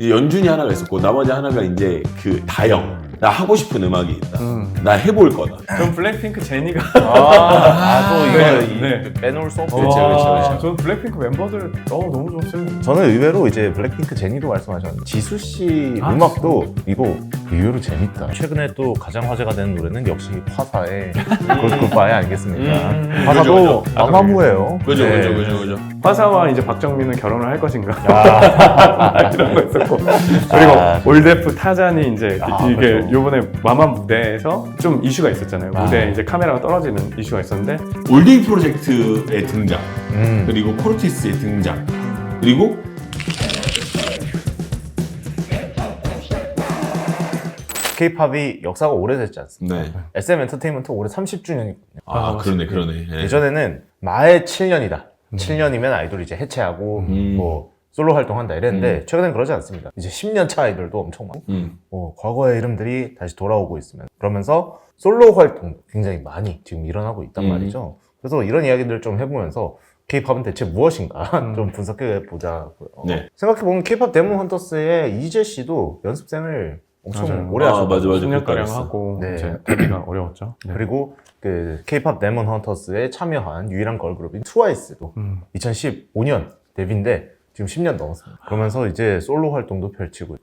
이제 연준이 하나가 있었고 나머지 하나가 이제 그 다영. 나 하고 싶은 음악이 있다. 나 해볼 거다. 전 블랙핑크 제니가 또 이거 네. 빼놓을 수 없죠. 그렇죠. 전 블랙핑크 멤버들 너무 좋았어요. 저는 의외로 이제 블랙핑크 제니도 말씀하셨는데 지수 씨 음악도 이거 의외로 재밌다. 최근에 또 가장 화제가 되는 노래는 역시 화사의 굿바이 아니겠습니까? 화사도 그죠. 마마무예요. 그죠. 화사와 이제 박정민은 결혼을 할 것인가 이런 거 있었고 그리고 올데프 타잔이 이제 이게 그렇죠. 요번에 마마 무대에서 좀 이슈가 있었잖아요. 무대에 이제 카메라가 떨어지는 이슈가 있었는데 올데이 프로젝트의 등장, 그리고 코르티스의 등장, 그리고 K-팝이 역사가 오래됐지 않습니까? 네. SM 엔터테인먼트 올해 30주년이거든요. 그러네. 예. 예전에는 마의 7년이다. 7년이면 아이돌이 이제 해체하고 뭐 솔로 활동한다 이랬는데 최근엔 그러지 않습니다. 이제 10년 차 아이돌도 엄청 많고 과거의 이름들이 다시 돌아오고 있으면 그러면서 솔로 활동도 굉장히 많이 지금 일어나고 있단 말이죠. 그래서 이런 이야기들을 좀 해보면서 K-팝은 대체 무엇인가 좀 분석해 보자고요. 네. 생각해보면 K-팝 데몬 헌터스의 이재 씨도 연습생을 엄청 맞아요. 오래 하셨고 맞아. 10년가량 하고 네. 이제 데뷔가 어려웠죠. 네. 그리고 그 K-팝 데몬 헌터스에 참여한 유일한 걸그룹인 트와이스도 2015년 데뷔인데 지금 10년 넘었습니다. 그러면서 이제 솔로 활동도 펼치고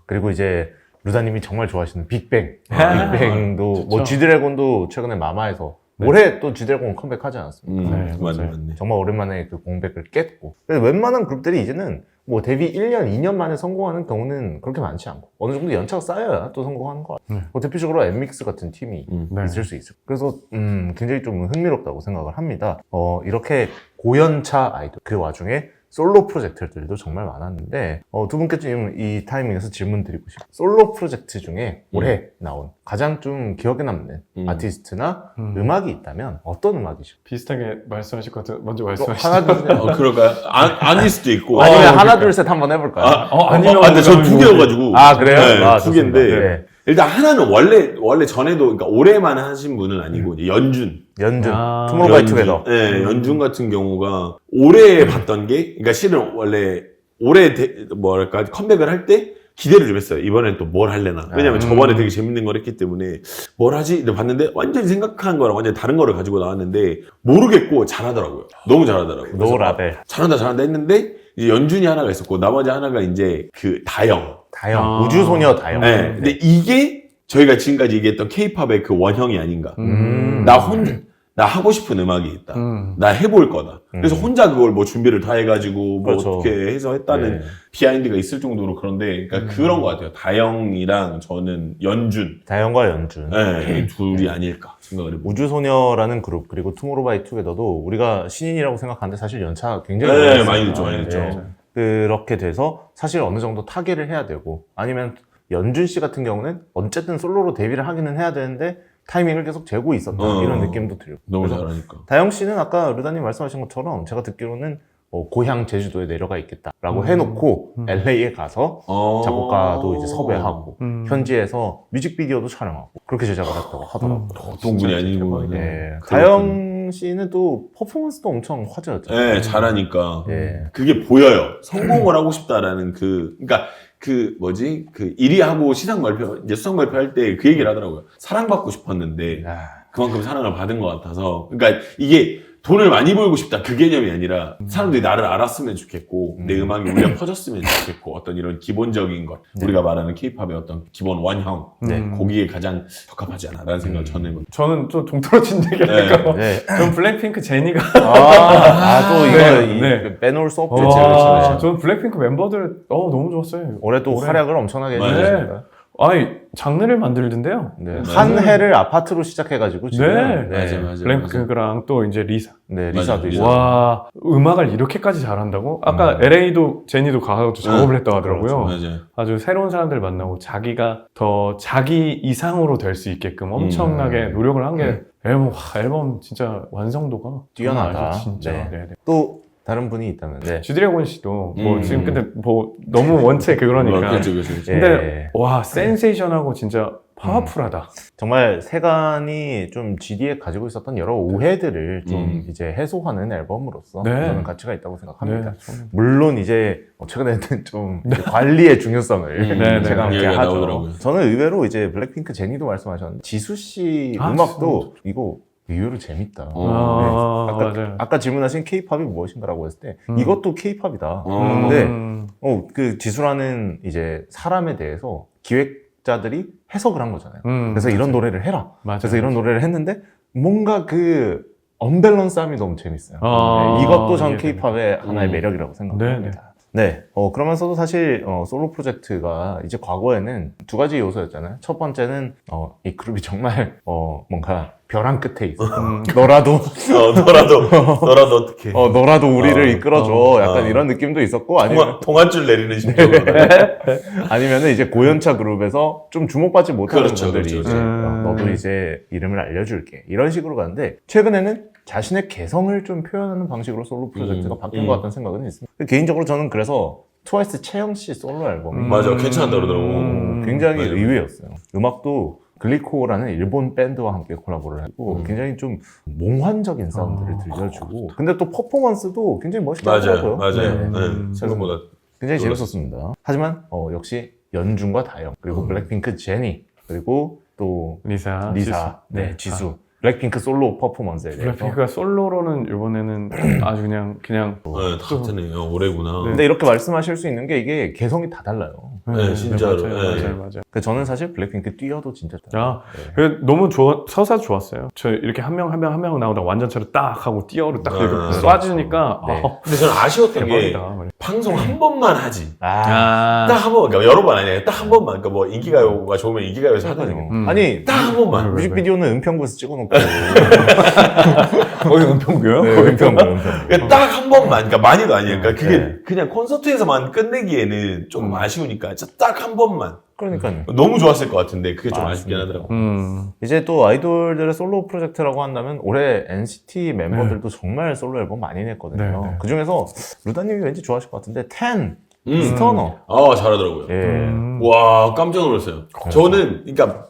그리고 이제 루다님이 정말 좋아하시는 빅뱅 빅뱅도 좋죠. 뭐 G드래곤도 최근에 마마에서 올해 또 G드래곤 컴백하지 않았습니까? 네, 맞아요. 맞네. 정말 오랜만에 그 공백을 깼고 그래서 웬만한 그룹들이 이제는 뭐 데뷔 1년, 2년 만에 성공하는 경우는 그렇게 많지 않고 어느 정도 연차가 쌓여야 또 성공하는 것 같아요. 뭐 대표적으로 엠믹스 같은 팀이 네. 있을 수 있어요. 그래서 굉장히 좀 흥미롭다고 생각을 합니다. 이렇게 고연차 아이돌 그 와중에 솔로 프로젝트들도 정말 많았는데 두 분께 좀 이 타이밍에서 질문 드리고 싶어요. 솔로 프로젝트 중에 올해 나온 가장 좀 기억에 남는 아티스트나 음악이 있다면 어떤 음악이죠? 비슷하게 말씀하실 것 같아요. 먼저 또 말씀하시죠. 하나 둘 셋. 그럴까요? 아닐 수도 있고. 아니면 그러니까. 하나 둘 셋 한번 해볼까요? 아니면 근데 전 두 개여가지고. 아, 그래요? 네, 아, 두 좋습니다. 개인데. 네. 일단 하나는 원래 전에도, 그러니까 올해만 하신 분은 아니고, 이제 연준. 연준, 아, 투모로우바이투게더. 네, 연준 같은 경우가 올해 봤던 게, 그러니까 실은 원래 올해 뭐랄까 컴백을 할 때 기대를 좀 했어요. 이번엔 또 뭘 할래나. 왜냐면 저번에 되게 재밌는 걸 했기 때문에 뭘 하지? 근데 봤는데 완전히 생각한 거랑 완전히 다른 거를 가지고 나왔는데 모르겠고 잘하더라고요. 너무 잘하더라고요. 그래서 노라벨. 잘한다 했는데 이제 연준이 하나가 있었고 나머지 하나가 이제 그 다영. 다영. 우주소녀 다영. 네. 근데 이게 저희가 지금까지 얘기했던 K-팝의 그 원형이 아닌가. 나 하고 싶은 음악이 있다. 나 해볼 거다. 그래서 혼자 그걸 뭐 준비를 다 해가지고 뭐 그렇죠. 어떻게 해서 했다는 네. 비하인드가 있을 정도로 그런데 그러니까 그런 것 같아요. 다영이랑 저는 연준. 다영과 연준. 네, 이 둘이 아닐까 생각을 해봅니다. 우주소녀라는 그룹 그리고 투모로우바이투게더도 우리가 신인이라고 생각하는데 사실 연차가 굉장히 네, 오래됐어요. 많이 됐죠, 많이 됐죠. 네. 그렇게 돼서 사실 어느 정도 타계를 해야 되고 아니면 연준 씨 같은 경우는 어쨌든 솔로로 데뷔를 하기는 해야 되는데 타이밍을 계속 재고 있었다 이런 느낌도 들고 너무 그래서 잘하니까. 다영 씨는 아까 르다님 말씀하신 것처럼 제가 듣기로는 고향 제주도에 내려가 있겠다라고 해놓고 LA에 가서 작곡가도 이제 섭외하고 현지에서 뮤직비디오도 촬영하고 그렇게 제작을 했다고 하더라고요. 어떤 분이 아니고. 네. 다영 씨는 또 퍼포먼스도 엄청 화제였잖아요. 네, 잘하니까. 네. 그게 보여요. 성공을 하고 싶다라는 그러니까 그 뭐지? 그 1위 하고 시상 발표, 이제 수상 발표할 때 그 얘기를 하더라고요. 사랑받고 싶었는데 그만큼 사랑을 받은 것 같아서. 그러니까 이게 돈을 많이 벌고 싶다 그 개념이 아니라 사람들이 나를 알았으면 좋겠고 내 음악이 울려 퍼졌으면 좋겠고 어떤 이런 기본적인 것 우리가 말하는 K-팝의 어떤 기본 원형 거기에 가장 적합하지 않아라는 생각을 저는 해봅니다. 저는 좀 동떨어진 얘기 할까 봐. 네. 전 블랙핑크 제니가 또 이거 네. 빼놓을 수 없죠. 와, 저는 블랙핑크 멤버들 너무 좋았어요. 올해 또 활약을 엄청나게 맞아요. 해주셨습니다. 아니 장르를 만들던데요. 네. 한 해를 아파트로 시작해가지고 지금 맞아요. 블랙핑크랑 또 이제 리사. 네, 리사도 맞아요. 있어요. 와, 음악을 이렇게까지 잘한다고? 아까 LA도 제니도 가서 작업을 했다고 하더라고요. 맞아요. 아주 새로운 사람들 만나고 자기가 더 자기 이상으로 될 수 있게끔 엄청나게 노력을 한 게 앨범 진짜 완성도가 뛰어나다. 아주 진짜. 네. 네네. 또 다른 분이 있다면 네. 주드래곤 씨도 뭐 지금 근데 뭐 너무 원체 그러니까. 그렇죠. 근데 와 센세이션하고 진짜 파워풀하다. 정말 세간이 좀 GD에 가지고 있었던 여러 오해들을 좀 이제 해소하는 앨범으로서 네. 저는 가치가 있다고 생각합니다. 저는- 물론 이제 최근에는 좀 이제 관리의 중요성을 네, 제가 함께 얘기가 하죠. 나오더라고요. 저는 의외로 이제 블랙핑크 제니도 말씀하셨는데 지수 씨 음악도 이거 의외로 재밌다. 네. 맞아요. 아까 질문하신 K-팝이 무엇인가라고 했을 때 이것도 K-팝이다. 음. 근데 그 지수라는 이제 사람에 대해서 기획자들이 해석을 한 거잖아요. 그래서 이런 노래를 해라. 맞아요. 그래서 이런 노래를 했는데 뭔가 그 언밸런스함이 너무 재밌어요. 네, 이것도 전 K-팝의 하나의 매력이라고 생각합니다. 네. 그러면서도 사실 솔로 프로젝트가 이제 과거에는 두 가지 요소였잖아요. 첫 번째는 이 그룹이 정말 뭔가 벼랑 끝에 있어. 너라도 너라도 어떻게. 너라도 우리를 이끌어줘. 약간 어. 이런 느낌도 있었고 아니면 동안줄 내리는 심정으로. 아니면은 이제 고연차 그룹에서 좀 주목받지 못하는 그렇죠, 분들이 그렇죠, 이제 그렇죠. 너도 이제 이름을 알려줄게 이런 식으로 가는데 최근에는 자신의 개성을 좀 표현하는 방식으로 솔로 프로젝트가 바뀐 것 같다는 생각은 있습니다. 개인적으로 저는 그래서 트와이스 채영 씨 솔로 앨범이 맞아, 괜찮다 그러더라고. 굉장히 맞아요. 의외였어요. 음악도 글리코라는 일본 밴드와 함께 콜라보를 하고 굉장히 좀 몽환적인 사운드를 들려주고 근데 또 퍼포먼스도 굉장히 멋있게 하더라고요. 맞아요. 네. 네. 생각보다. 굉장히 재밌었습니다. 하지만 역시 연준과 다영 그리고 블랙핑크 제니 그리고 또 리사, 네, 지수 블랙핑크 솔로 퍼포먼스에 대해서 블랙핑크가 솔로로는 이번에는 아주 그냥 네, 다 같은 올해구나. 근데 이렇게 말씀하실 수 있는 게 이게 개성이 다 달라요. 네, 진짜로. 맞아요. 그 저는 사실 블랙핑크 뛰어도 진짜 아, 그래, 너무 서사 좋았어요. 저 이렇게 한 명 나오다 완전체로 딱 하고 띄어를 딱 이렇게 쏴주니까 네. 근데 저는 아쉬웠던 게 대박이다. 방송 한 번만 하지. 아, 딱 한 번, 그러니까 여러 번 아니에요. 딱 한 번만. 그러니까 뭐 인기가요가 좋으면 인기가요에서 하거든요. 아니 딱 한 번만. 뮤직비디오는 은평구에서 찍어놓고 거기 은평구요? 네, 은평구 그러니까 딱 한 번만. 그러니까 많이도 아니에요. 그러니까 그게 네. 그냥 콘서트에서만 끝내기에는 조금 아쉬우니까 진짜 딱 한 번만. 그러니까요. 너무 좋았을 것 같은데 그게 좀 아쉽긴 맞습니다. 하더라고. 이제 또 아이돌들의 솔로 프로젝트라고 한다면 올해 NCT 멤버들도 정말 솔로 앨범 많이 냈거든요. 네, 네. 그 중에서 루다님이 왠지 좋아하실 것 같은데 스터너. 잘하더라고요. 예. 와, 깜짝 놀랐어요. 저는, 그러니까,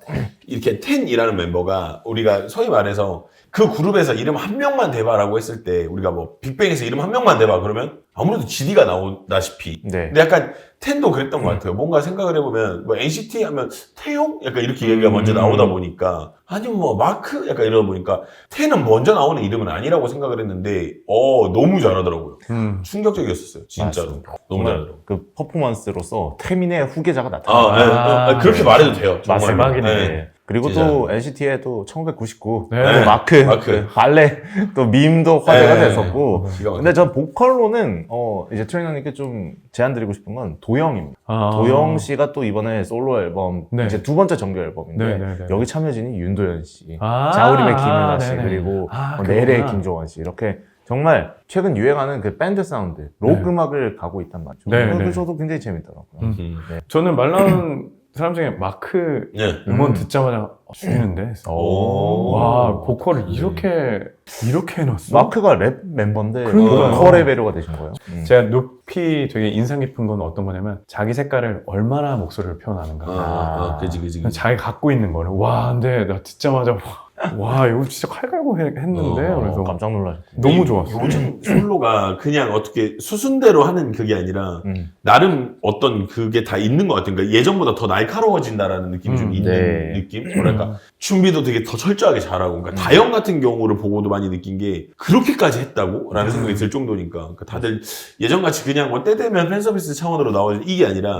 이렇게 텐이라는 member가 우리가 소위 말해서 그 그룹에서 이름 한 명만 대봐라고 했을 때 우리가 뭐 빅뱅에서 이름 한 명만 대봐 그러면 아무래도 GD가 나오다시피. 네. 근데 약간 텐도 그랬던 것 같아요. 뭔가 생각을 해보면 뭐 NCT 하면 태용? 약간 이렇게 얘기가 먼저 나오다 보니까 아니면 뭐 마크? 약간 이러다 보니까 텐은 먼저 나오는 이름은 아니라고 생각을 했는데 너무 잘하더라고요. 충격적이었었어요. 진짜로. 너무 잘하더라고요. 그 퍼포먼스로서 태민의 후계자가 나타났다. 그렇게 말해도 돼요. 정말. 대박이네. 그리고 진짜. 또 NCT의 또 1999, 네. 또 마크, 마크. 발레, 또 밈도 화제가 네. 됐었고. 기가 막혀요. 근데 전 보컬로는 이제 트레이너님께 좀 제안 드리고 싶은 건 도영입니다. 도영 씨가 또 이번에 솔로 앨범 네. 이제 두 번째 정규 앨범인데 네, 네, 네. 여기 참여진이 윤도현 씨, 아, 자우림의 김연아 씨, 네네. 그리고 아, 내래의 그렇구나. 김종원 씨 이렇게 정말 최근 유행하는 그 밴드 사운드, 록 음악을 가고 있단 말이죠. 네, 그래서 네. 저도 굉장히 재밌더라고요. 저는 말 나온 사람 중에 마크 네. 음원 듣자마자 죽이는데 오. 와 보컬을 이렇게 해놨어. 마크가 랩 멤버인데 그러니까요. 보컬의 배려가 되신 거예요. 제가 높이 되게 인상 깊은 건 어떤 거냐면 자기 색깔을 얼마나 목소리를 표현하는가. 그지. 자기 갖고 있는 거를 와 근데 나 듣자마자 와 이거 진짜 칼 갈고 했는데 그래서 깜짝 놀라셨고. 너무 좋았어. 요즘 솔로가 그냥 어떻게 수순대로 하는 그게 아니라 나름 어떤 그게 다 있는 것 같아요. 그러니까 예전보다 더 날카로워진다라는 느낌이 좀 있는 네. 느낌? 뭐랄까. 준비도 되게 더 철저하게 잘하고. 그러니까 다영 같은 경우를 보고도 많이 느낀 게 그렇게까지 했다고? 라는 생각이 들 정도니까. 그러니까 다들 예전같이 그냥 뭐 때 되면 팬서비스 차원으로 나오지 이게 아니라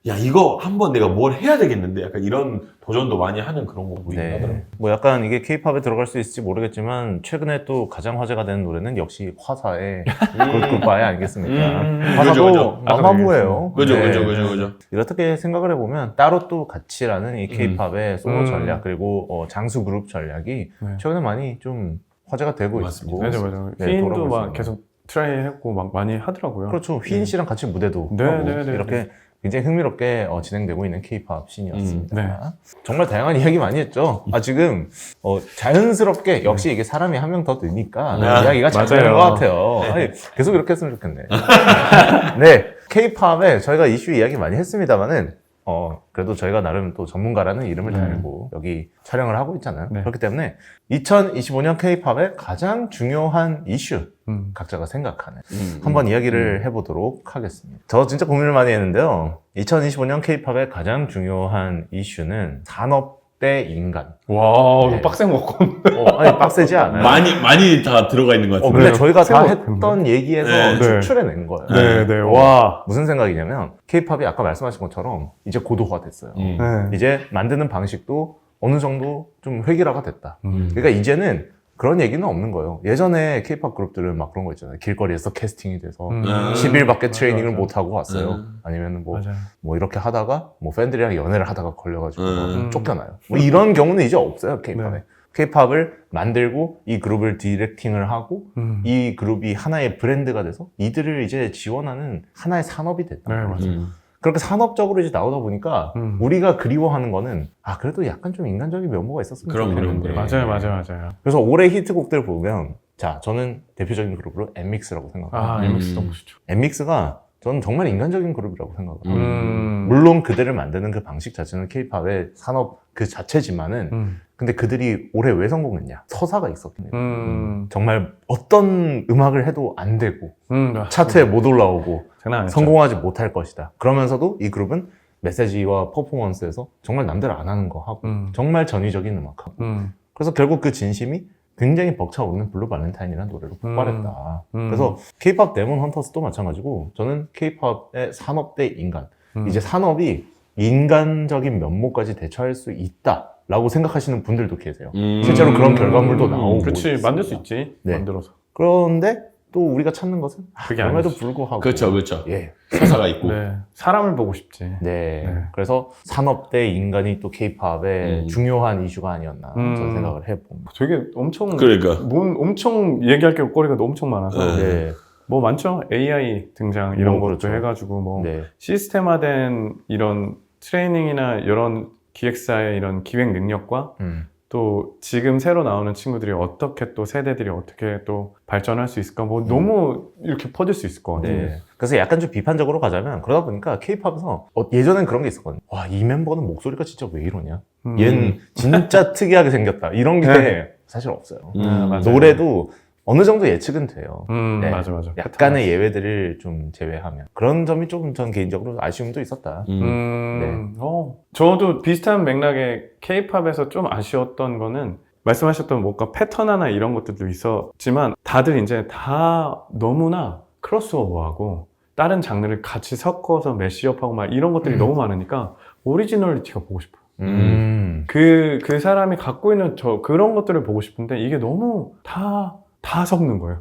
야 이거 한번 내가 뭘 해야 되겠는데 약간 이런 도전도 많이 하는 그런 거 보이긴 하더라고요. 뭐 약간 이게 케이팝에 들어갈 수 있을지 모르겠지만 최근에 또 가장 화제가 되는 노래는 역시 화사의 굿굿바이 아니겠습니까? 화사도 그죠. 마마무예요. 그죠. 이렇게 생각을 해보면 따로 또 가치라는 이 케이팝의 솔로 전략 그리고 장수 그룹 전략이 네. 최근에 많이 좀 화제가 되고 맞습니다. 있고 맞아. 네, 휘인도 돌아볼 수 막 있는. 계속 트라이 했고 막 많이 하더라고요. 그렇죠. 휘인 씨랑 같이 무대도 네, 하고 네, 네, 이렇게 굉장히 흥미롭게 진행되고 있는 케이팝 씬이었습니다. 네. 정말 다양한 이야기 많이 했죠. 지금 자연스럽게 역시 이게 사람이 한 명 더 느니까 이야기가 잘 되는 맞아요. 것 같아요. 아니, 계속 이렇게 했으면 좋겠네. 네, 케이팝에 저희가 이슈 이야기 많이 했습니다만은 그래도 저희가 나름 또 전문가라는 이름을 달고 여기 촬영을 하고 있잖아요. 네. 그렇기 때문에 2025년 K-팝의 가장 중요한 이슈 각자가 생각하는 한번 이야기를 해보도록 하겠습니다. 저 진짜 고민을 많이 했는데요. 2025년 K-팝의 가장 중요한 이슈는 산업 대 인간. 와, 네. 이거 빡센 거군. 아니 빡세지 않아요. 많이 다 들어가 있는 것 같은데. 근데 저희가 다 생각- 했던 얘기에서 네. 추출해낸 거예요. 네, 네, 와. 무슨 생각이냐면 K-팝이 아까 말씀하신 것처럼 이제 고도화됐어요. 네. 이제 만드는 방식도 어느 정도 좀 획일화가 됐다. 음. 그러니까 이제는 그런 얘기는 없는 거예요. 예전에 K-팝 그룹들은 막 그런 거 있잖아요. 길거리에서 캐스팅이 돼서 10일밖에 트레이닝을 맞아. 못 하고 왔어요. 아니면 맞아요. 뭐 이렇게 하다가 뭐 팬들이랑 연애를 하다가 걸려가지고 쫓겨나요. 뭐 음. 이런 경우는 이제 없어요. K-팝에. 네. K-팝을 만들고 이 그룹을 디렉팅을 하고 이 그룹이 하나의 브랜드가 돼서 이들을 이제 지원하는 하나의 산업이 됐다. 네, 맞아요. 그렇게 산업적으로 이제 나오다 보니까 음. 우리가 그리워하는 거는 그래도 약간 좀 인간적인 면모가 있었으면 그럼, 좋겠는데. 맞아요, 맞아요. 그래서 올해 히트곡들 보면 저는 대표적인 그룹으로 엠믹스라고 생각합니다. 엠믹스 너무 좋죠. 엠믹스가 저는 정말 인간적인 그룹이라고 생각합니다. 음. 물론 그들을 만드는 그 방식 자체는 K-팝의 산업 그 자체지만은 근데 그들이 올해 왜 성공했냐? 서사가 있었긴 해요. 정말 어떤 음악을 해도 안 되고 차트에 못 올라오고 장난 아니죠. 성공하지 못할 것이다. 그러면서도 이 그룹은 메시지와 퍼포먼스에서 정말 남들 안 하는 거 하고 정말 전위적인 음악하고 그래서 결국 그 진심이 굉장히 벅차오르는 블루 발렌타인이라는 노래로 폭발했다. 그래서 K-팝 데몬 헌터스도 마찬가지고 저는 K-팝의 산업 대 인간 이제 산업이 인간적인 면모까지 대처할 수 있다라고 생각하시는 분들도 계세요. 실제로 그런 결과물도 나오고 그렇지, 있습니다. 만들 수 있지. 네. 만들어서. 그런데 또 우리가 찾는 것은 그게 그럼에도 아니지. 불구하고 그렇죠. 예. 서사가 있고. 네. 사람을 보고 싶지. 네. 네. 그래서 산업 대 인간이 또 K-팝의 중요한 이슈가 아니었나 저는 생각을 해봅니다. 되게 엄청 그러니까. 엄청 얘기할 게 거리가 엄청 많아서 네. 뭐 많죠. AI 등장 이런 뭐, 것도 그렇죠. 해가지고 뭐 네. 시스템화된 이런 트레이닝이나 이런 기획사의 이런 기획 능력과 또 지금 새로 나오는 친구들이 어떻게 또 세대들이 어떻게 또 발전할 수 있을까 뭐 너무 이렇게 퍼질 수 있을 것 같아요. 네. 그래서 약간 좀 비판적으로 가자면 그러다 보니까 K-팝에서 예전엔 그런 게 있었거든요. 와, 이 멤버는 목소리가 진짜 왜 이러냐? 얘는 진짜 특이하게 생겼다. 이런 게 네. 사실 없어요. 맞아요. 노래도 어느 정도 예측은 돼요. 네. 맞아. 약간의 예외들을 좀 제외하면 그런 점이 좀 전 개인적으로 아쉬움도 있었다. 저도 비슷한 맥락의 K-팝에서 좀 아쉬웠던 거는 말씀하셨던 뭔가 패턴 하나 이런 것들도 있었지만 다들 이제 다 너무나 크로스오버하고 다른 장르를 같이 섞어서 매시업하고 막 이런 것들이 너무 많으니까 오리지널리티가 보고 싶어요. 그 사람이 갖고 있는 그런 것들을 보고 싶은데 이게 너무 다 섞는 거예요.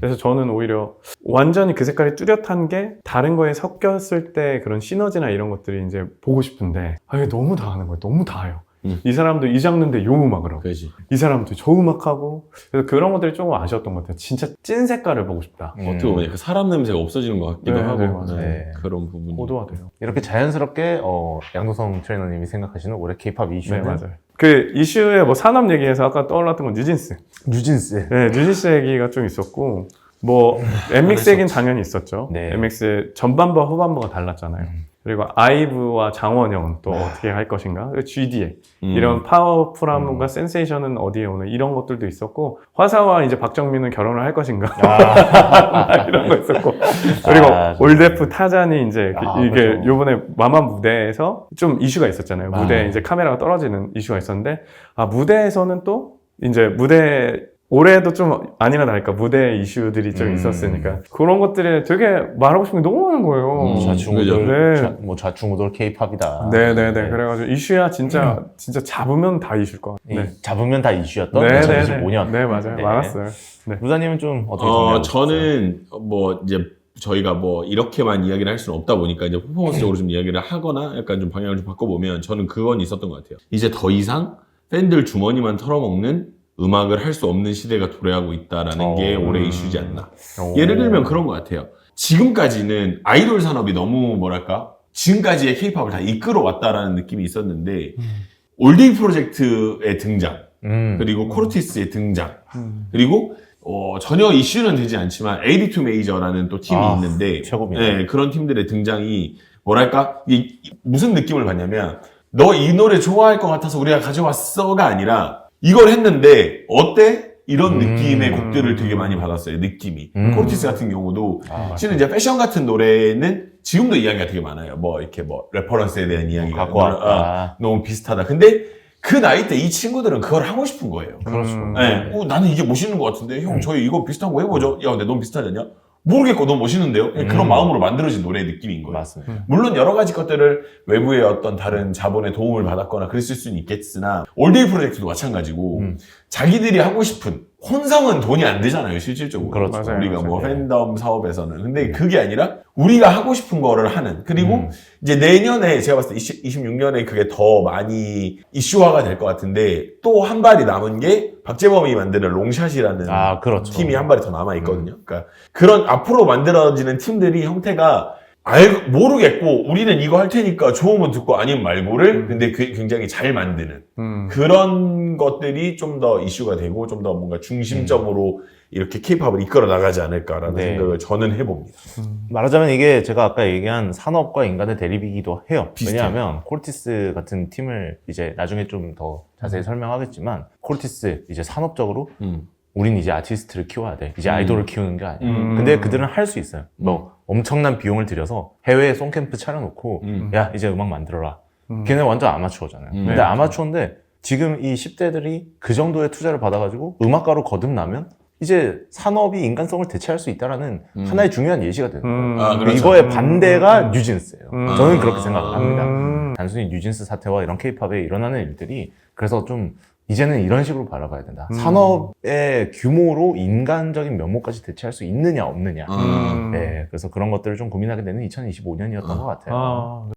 그래서 저는 오히려 완전히 그 색깔이 뚜렷한 게 다른 거에 섞였을 때 그런 시너지나 이런 것들이 이제 보고 싶은데 이게 너무 다 하는 거예요. 너무 다 해요. 이 사람도 이 장르인데 요 음악을 하고 그렇지. 이 사람도 저 음악하고 그래서 그런 것들이 조금 아쉬웠던 것 같아요. 진짜 찐 색깔을 보고 싶다. 어떻게 보면 그 사람 냄새가 없어지는 것 같기도 네, 하고. 네, 맞아요. 네. 그런 부분이. 고도화돼요. 이렇게 자연스럽게 양도성 트레이너님이 생각하시는 올해 K-팝 네, 이슈는 맞아요. 그 이슈에 뭐 산업 얘기에서 아까 떠올랐던 건 뉴진스. 뉴진스. 네, 뉴진스 얘기가 좀 있었고 뭐 엠믹스 얘기는 당연히 있었죠. 네. 엠믹스의 전반부와 후반부가 달랐잖아요. 그리고 아이브와 장원영은 또 어떻게 할 것인가? 그리고 GDA 이런 파워풀함과 센세이션은 어디에 오는 이런 것들도 있었고 화사와 이제 박정민은 결혼을 할 것인가? 이런 거 있었고 그리고 올데프 타잔이 이제 이게 그렇죠. 요번에 마마 무대에서 좀 이슈가 있었잖아요. 무대에 아. 이제 카메라가 떨어지는 이슈가 있었는데 무대에서는 또 이제 무대 올해도 좀 아니나 다를까 무대 이슈들이 좀 있었으니까 그런 것들이 되게 말하고 싶은 게 너무 많은 거예요. 좌충우돌, 네. 좌충우돌 K-팝이다. 네네네. 그래가지고 이슈야 진짜 잡으면 다 이슈일 것 같아요. 잡으면 다 이슈였던 네, 2025년. 네, 맞아요. 네. 많았어요. 네. 루다님은 좀 어떻게 정리하고 저는 뭐 이제 저희가 뭐 이렇게만 이야기를 할 수는 없다 보니까 이제 퍼포먼스적으로 좀 이야기를 하거나 약간 좀 방향을 좀 바꿔보면 저는 그건 있었던 것 같아요. 이제 더 이상 팬들 주머니만 털어먹는 음악을 할 수 없는 시대가 도래하고 있다라는 게 올해 이슈지 않나. 예를 들면 그런 것 같아요. 지금까지는 아이돌 산업이 너무 뭐랄까 지금까지의 K-팝을 다 이끌어왔다라는 느낌이 있었는데 올데이 프로젝트의 등장 그리고 코르티스의 등장 그리고 전혀 이슈는 되지 않지만 82 메이저라는 또 팀이 있는데 최고입니다. 네, 그런 팀들의 등장이 뭐랄까 무슨 느낌을 받냐면 너 이 노래 좋아할 것 같아서 우리가 가져왔어가 아니라 이걸 했는데 어때? 이런 느낌의 곡들을 되게 많이 받았어요. 느낌이. 코르티스 같은 경우도 실은 이제 패션 같은 노래는 지금도 이야기가 되게 많아요. 뭐 이렇게 뭐 레퍼런스에 대한 이야기가 갖고 왔다. 너무 비슷하다. 근데 그 나이 때 이 친구들은 그걸 하고 싶은 거예요. 그렇죠. 네. 나는 이게 멋있는 것 같은데 형 저희 이거 비슷한 거 해보죠. 야 근데 너무 비슷하지 않냐? 모르겠고 너무 멋있는데요? 그런 마음으로 만들어진 노래의 느낌인 거예요. 맞습니다. 물론 여러 가지 것들을 외부의 어떤 다른 자본의 도움을 받았거나 그랬을 수는 있겠으나 올데이 프로젝트도 마찬가지고 자기들이 하고 싶은 혼성은 돈이 안 되잖아요 실질적으로. 그렇죠. 맞아요, 우리가 맞아요. 뭐 네. 팬덤 사업에서는. 근데 그게 아니라 우리가 하고 싶은 거를 하는. 그리고 이제 내년에 제가 봤을 때 26년에 그게 더 많이 이슈화가 될 것 같은데 또 한 발이 남은 게 박재범이 만드는 롱샷이라는 그렇죠. 팀이 한 발이 더 남아 있거든요. 그러니까 그런 앞으로 만들어지는 팀들이 형태가 모르겠고 우리는 이거 할 테니까 좋으면 듣고 아니면 말고를 근데 굉장히 잘 만드는 그런 것들이 좀 더 이슈가 되고 좀 더 뭔가 중심점으로 이렇게 케이팝을 이끌어 나가지 않을까라는 네. 생각을 저는 해봅니다. 말하자면 이게 제가 아까 얘기한 산업과 인간의 대립이기도 해요. 비슷해요. 왜냐하면 콜티스 같은 팀을 이제 나중에 좀 더 자세히 설명하겠지만 콜티스 이제 산업적으로 우린 이제 아티스트를 키워야 돼. 이제 아이돌을 키우는 게 아니야. 근데 그들은 할 수 있어요. 뭐 엄청난 비용을 들여서 해외에 송캠프 차려놓고 야 이제 음악 만들어라. 걔네 완전 아마추어잖아요. 근데 네, 아마추어인데 지금 이 10대들이 그 정도의 투자를 받아가지고 음악가로 거듭나면 이제 산업이 인간성을 대체할 수 있다라는 하나의 중요한 예시가 되는 거예요. 아, 그렇죠. 이거의 반대가 뉴진스예요. 저는 그렇게 생각을 합니다. 합니다. 단순히 뉴진스 사태와 이런 케이팝에 일어나는 일들이 그래서 좀 이제는 이런 식으로 바라봐야 된다. 산업의 규모로 인간적인 면모까지 대체할 수 있느냐 없느냐. 네, 그래서 그런 것들을 좀 고민하게 되는 2025년이었던 것 같아요.